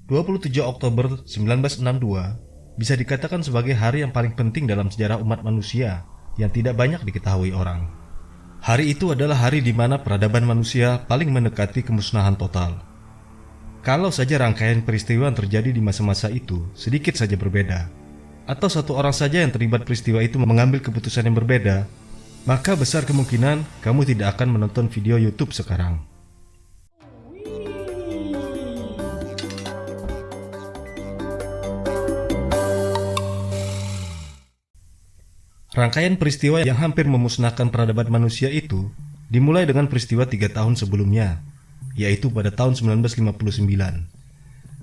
27 Oktober 1962 bisa dikatakan sebagai hari yang paling penting dalam sejarah umat manusia yang tidak banyak diketahui orang. Hari itu adalah hari di mana peradaban manusia paling mendekati kemusnahan total. Kalau saja rangkaian peristiwa yang terjadi di masa-masa itu sedikit saja berbeda, atau satu orang saja yang terlibat peristiwa itu mengambil keputusan yang berbeda, maka besar kemungkinan kamu tidak akan menonton video YouTube sekarang. Rangkaian peristiwa yang hampir memusnahkan peradaban manusia itu dimulai dengan peristiwa 3 tahun sebelumnya, yaitu pada tahun 1959.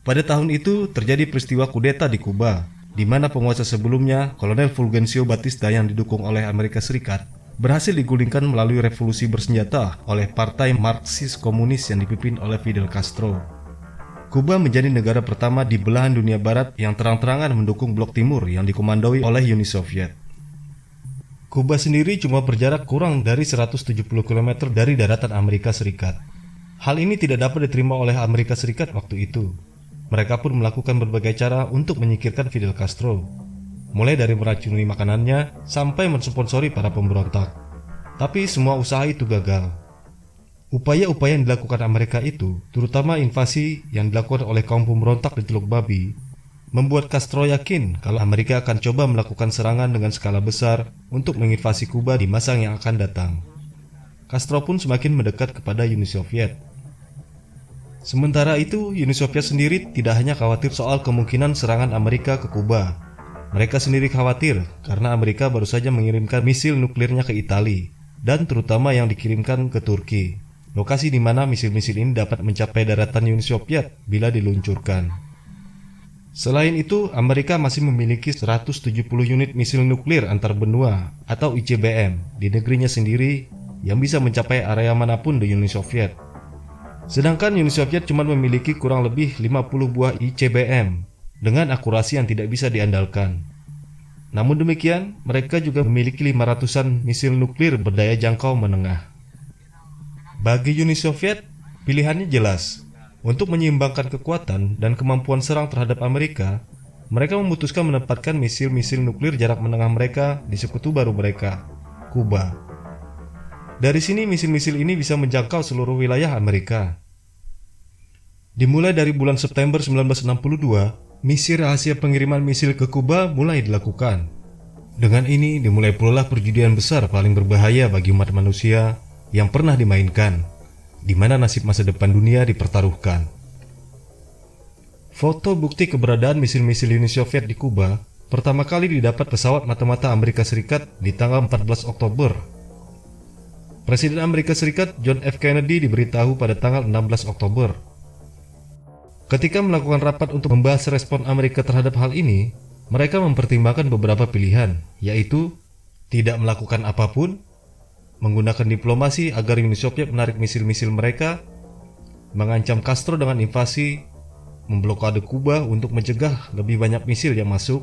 Pada tahun itu terjadi peristiwa kudeta di Kuba, di mana penguasa sebelumnya, Kolonel Fulgencio Batista yang didukung oleh Amerika Serikat, berhasil digulingkan melalui revolusi bersenjata oleh Partai Marxis Komunis yang dipimpin oleh Fidel Castro. Kuba menjadi negara pertama di belahan dunia barat yang terang-terangan mendukung blok timur yang dikomandoi oleh Uni Soviet. Kuba sendiri cuma berjarak kurang dari 170 km dari daratan Amerika Serikat. Hal ini tidak dapat diterima oleh Amerika Serikat waktu itu. Mereka pun melakukan berbagai cara untuk menyingkirkan Fidel Castro, mulai dari meracuni makanannya sampai mensponsori para pemberontak. Tapi semua usaha itu gagal. Upaya-upaya yang dilakukan Amerika itu, terutama invasi yang dilakukan oleh kaum pemberontak di Teluk Babi, membuat Castro yakin kalau Amerika akan coba melakukan serangan dengan skala besar untuk menginvasi Kuba di masa yang akan datang. Castro pun semakin mendekat kepada Uni Soviet. Sementara itu, Uni Soviet sendiri tidak hanya khawatir soal kemungkinan serangan Amerika ke Kuba. Mereka sendiri khawatir karena Amerika baru saja mengirimkan misil nuklirnya ke Italia, dan terutama yang dikirimkan ke Turki, lokasi di mana misil-misil ini dapat mencapai daratan Uni Soviet bila diluncurkan. Selain itu, Amerika masih memiliki 170 unit misil nuklir antar benua atau ICBM di negerinya sendiri yang bisa mencapai area manapun di Uni Soviet. Sedangkan Uni Soviet cuma memiliki kurang lebih 50 buah ICBM dengan akurasi yang tidak bisa diandalkan. Namun demikian, mereka juga memiliki 500-an misil nuklir berdaya jangkau menengah. Bagi Uni Soviet, pilihannya jelas. Untuk menyeimbangkan kekuatan dan kemampuan serang terhadap Amerika, mereka memutuskan menempatkan misil-misil nuklir jarak menengah mereka di sekutu baru mereka, Kuba. Dari sini misil-misil ini bisa menjangkau seluruh wilayah Amerika. Dimulai dari bulan September 1962, misi rahasia pengiriman misil ke Kuba mulai dilakukan. Dengan ini dimulai pula perjudian besar paling berbahaya bagi umat manusia yang pernah dimainkan, di mana nasib masa depan dunia dipertaruhkan. Foto bukti keberadaan misil-misil Uni Soviet di Kuba pertama kali didapat pesawat mata-mata Amerika Serikat di tanggal 14 Oktober. Presiden Amerika Serikat John F. Kennedy diberitahu pada tanggal 16 Oktober. Ketika melakukan rapat untuk membahas respon Amerika terhadap hal ini, mereka mempertimbangkan beberapa pilihan, yaitu tidak melakukan apapun, menggunakan diplomasi agar Uni Soviet menarik misil-misil mereka, mengancam Castro dengan invasi, memblokade Kuba untuk mencegah lebih banyak misil yang masuk,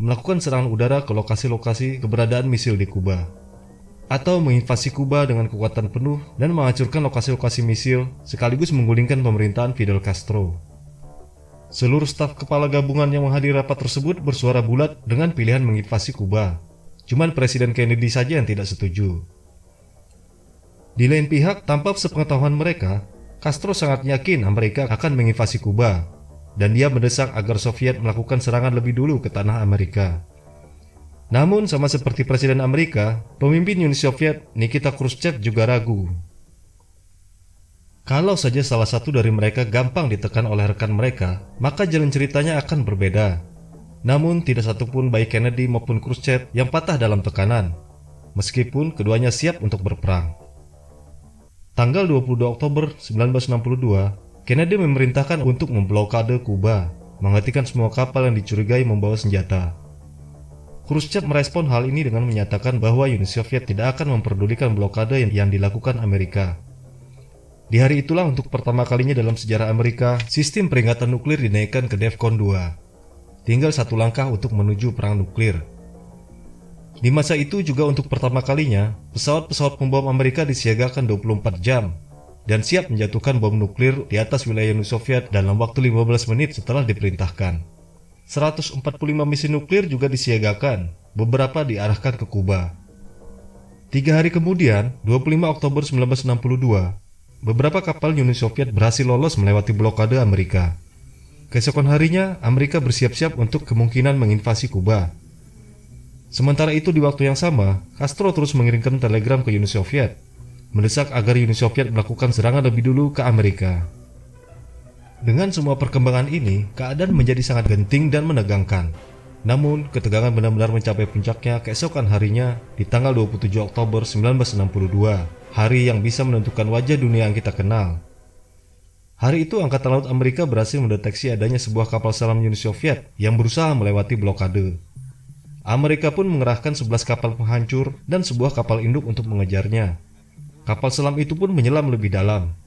melakukan serangan udara ke lokasi-lokasi keberadaan misil di Kuba, atau menginvasi Kuba dengan kekuatan penuh dan menghancurkan lokasi-lokasi misil sekaligus menggulingkan pemerintahan Fidel Castro. Seluruh staf kepala gabungan yang menghadiri rapat tersebut bersuara bulat dengan pilihan menginvasi Kuba. Cuman Presiden Kennedy saja yang tidak setuju. Di lain pihak, tanpa sepengetahuan mereka, Castro sangat yakin Amerika akan menginvasi Kuba, dan dia mendesak agar Soviet melakukan serangan lebih dulu ke tanah Amerika. Namun, sama seperti Presiden Amerika, pemimpin Uni Soviet Nikita Khrushchev juga ragu. Kalau saja salah satu dari mereka gampang ditekan oleh rekan mereka, maka jalan ceritanya akan berbeda. Namun, tidak satupun baik Kennedy maupun Khrushchev yang patah dalam tekanan, meskipun keduanya siap untuk berperang. Tanggal 22 Oktober 1962, Kennedy memerintahkan untuk memblokade Kuba, menghentikan semua kapal yang dicurigai membawa senjata. Khrushchev merespon hal ini dengan menyatakan bahwa Uni Soviet tidak akan memperdulikan blokade yang dilakukan Amerika. Di hari itulah untuk pertama kalinya dalam sejarah Amerika, sistem peringatan nuklir dinaikkan ke DEFCON 2. Tinggal satu langkah untuk menuju perang nuklir. Di masa itu juga untuk pertama kalinya, pesawat-pesawat pembom Amerika disiagakan 24 jam dan siap menjatuhkan bom nuklir di atas wilayah Uni Soviet dalam waktu 15 menit setelah diperintahkan. 145 mesin nuklir juga disiagakan, beberapa diarahkan ke Kuba. 3 hari kemudian, 25 Oktober 1962, beberapa kapal Uni Soviet berhasil lolos melewati blokade Amerika. Keesokan harinya, Amerika bersiap-siap untuk kemungkinan menginvasi Kuba. Sementara itu di waktu yang sama, Castro terus mengirimkan telegram ke Uni Soviet, mendesak agar Uni Soviet melakukan serangan lebih dulu ke Amerika. Dengan semua perkembangan ini, keadaan menjadi sangat genting dan menegangkan. Namun, ketegangan benar-benar mencapai puncaknya keesokan harinya di tanggal 27 Oktober 1962, hari yang bisa menentukan wajah dunia yang kita kenal. Hari itu Angkatan Laut Amerika berhasil mendeteksi adanya sebuah kapal selam Uni Soviet yang berusaha melewati blokade. Amerika pun mengerahkan 11 kapal penghancur dan sebuah kapal induk untuk mengejarnya. Kapal selam itu pun menyelam lebih dalam.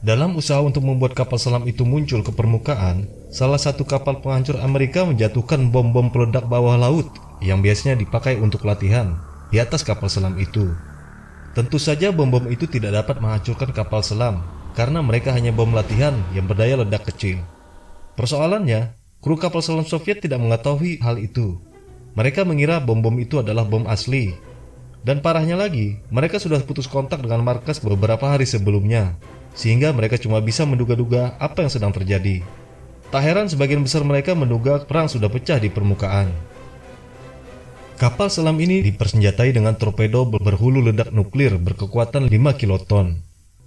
Dalam usaha untuk membuat kapal selam itu muncul ke permukaan, salah satu kapal penghancur Amerika menjatuhkan bom-bom peledak bawah laut yang biasanya dipakai untuk latihan di atas kapal selam itu. Tentu saja bom-bom itu tidak dapat menghancurkan kapal selam karena mereka hanya bom latihan yang berdaya ledak kecil. Persoalannya, kru kapal selam Soviet tidak mengetahui hal itu. Mereka mengira bom-bom itu adalah bom asli. Dan parahnya lagi, mereka sudah putus kontak dengan markas beberapa hari sebelumnya, sehingga mereka cuma bisa menduga-duga apa yang sedang terjadi. Tak heran sebagian besar mereka menduga perang sudah pecah di permukaan. Kapal selam ini dipersenjatai dengan torpedo berhulu ledak nuklir berkekuatan 5 kiloton.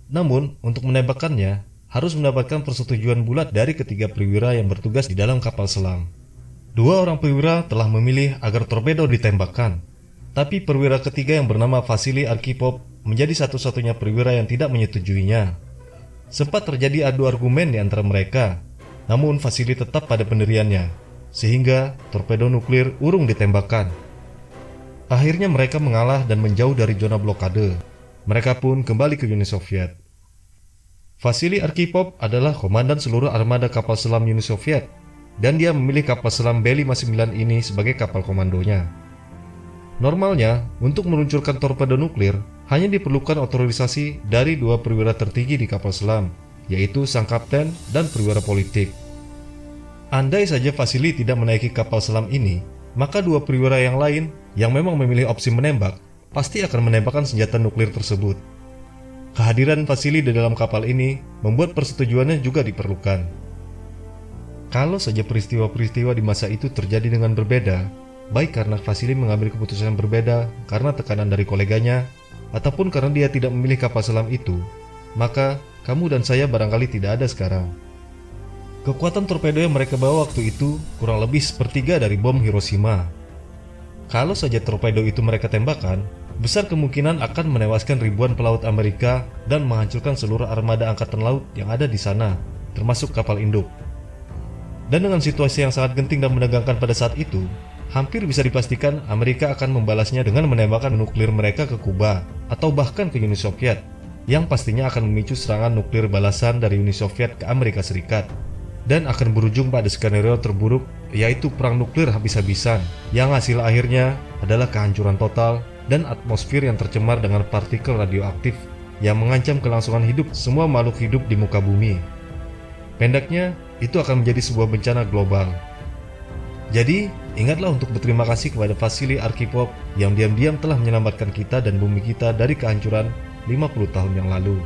Namun, untuk menembakkannya, harus mendapatkan persetujuan bulat dari ketiga perwira yang bertugas di dalam kapal selam. 2 orang perwira telah memilih agar torpedo ditembakkan, tapi perwira ketiga yang bernama Vasily Arkhipov menjadi satu-satunya perwira yang tidak menyetujuinya. Sempat terjadi adu argumen di antara mereka, namun Vasily tetap pada pendiriannya, sehingga torpedo nuklir urung ditembakkan. Akhirnya mereka mengalah dan menjauh dari zona blokade. Mereka pun kembali ke Uni Soviet. Vasily Arkhipov adalah komandan seluruh armada kapal selam Uni Soviet, dan dia memilih kapal selam B-59 ini sebagai kapal komandonya. Normalnya, untuk meluncurkan torpedo nuklir, hanya diperlukan otorisasi dari 2 perwira tertinggi di kapal selam, yaitu sang kapten dan perwira politik. Andai saja Vasily tidak menaiki kapal selam ini, maka 2 perwira yang lain yang memang memilih opsi menembak, pasti akan menembakkan senjata nuklir tersebut. Kehadiran Vasily di dalam kapal ini membuat persetujuannya juga diperlukan. Kalau saja peristiwa-peristiwa di masa itu terjadi dengan berbeda, baik karena Vasily mengambil keputusan yang berbeda karena tekanan dari koleganya, ataupun karena dia tidak memilih kapal selam itu, maka kamu dan saya barangkali tidak ada sekarang. Kekuatan torpedo yang mereka bawa waktu itu kurang lebih sepertiga dari bom Hiroshima. Kalau saja torpedo itu mereka tembakan, besar kemungkinan akan menewaskan ribuan pelaut Amerika dan menghancurkan seluruh armada angkatan laut yang ada di sana, termasuk kapal induk. Dan dengan situasi yang sangat genting dan menegangkan pada saat itu, hampir bisa dipastikan Amerika akan membalasnya dengan menembakkan nuklir mereka ke Kuba atau bahkan ke Uni Soviet, yang pastinya akan memicu serangan nuklir balasan dari Uni Soviet ke Amerika Serikat, dan akan berujung pada skenario terburuk, yaitu perang nuklir habis-habisan, yang hasil akhirnya adalah kehancuran total dan atmosfer yang tercemar dengan partikel radioaktif yang mengancam kelangsungan hidup semua makhluk hidup di muka bumi. Pendeknya, itu akan menjadi sebuah bencana global. Jadi, ingatlah untuk berterima kasih kepada Vasily Arkhipov yang diam-diam telah menyelamatkan kita dan bumi kita dari kehancuran 50 tahun yang lalu.